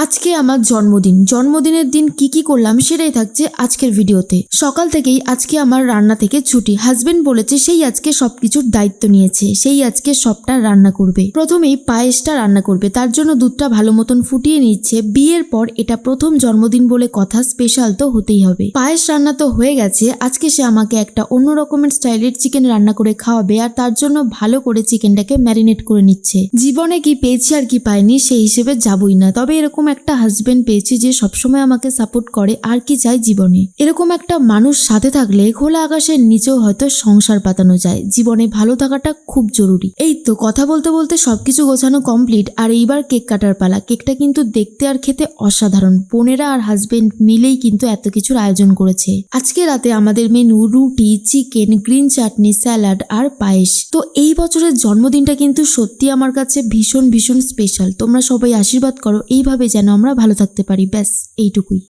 আজকে আমার জন্মদিনের দিন কি করলাম সেটাই থাকছে আজকের ভিডিওতে। সকাল থেকেই আজকে আমার রান্না থেকে ছুটি। হাজবেন্ড বলেছে সেই আজকে সবকিছুর দায়িত্ব নিয়েছে, সেই আজকে সবটা রান্না করবে। প্রথমেই পায়েসটা রান্না করবে, তার জন্য দুধটা ভালো মতন ফুটিয়ে নিচ্ছে। বিয়ের পর এটা প্রথম জন্মদিন বলে কথা, স্পেশাল তো হতেই হবে। পায়েস রান্না তো হয়ে গেছে, আজকে সে আমাকে একটা অন্য রকমের স্টাইলের চিকেন রান্না করে খাওয়াবে, আর তার জন্য ভালো করে চিকেনটাকে ম্যারিনেট করে নিচ্ছে। জীবনে কি পেয়েছি আর কি পাইনি সেই হিসেবে যাবই না, তবে এরকম একটা হাজবেন্ড পেয়েছি যে সবসময় আমাকে সাপোর্ট করে, আর কি চাই জীবনে। এরকম একটা মানুষ সাথে থাকলে খোলা আকাশের নিচেও হয়তো সংসার পাতানো যায়। জীবনে ভালো থাকাটা খুব জরুরি। এই তো কথা বলতে বলতে সবকিছু গোছানো কমপ্লিট, আর এইবার কেক কাটার পালা। কেকটা কিন্তু দেখতে আর খেতে অসাধারণ। বোনেরা আর হাজবেন্ড মিলেই কিন্তু এত কিছুর আয়োজন করেছে। আজকে রাতে আমাদের মেনু রুটি, চিকেন, গ্রিন চাটনি, স্যালাড আর পায়েস। তো এই বছরের জন্মদিনটা কিন্তু সত্যি আমার কাছে ভীষণ ভীষণ স্পেশাল। তোমরা সবাই আশীর্বাদ করো এইভাবে যেন আমরা ভালো থাকতে পারি। ব্যাস এইটুকুই।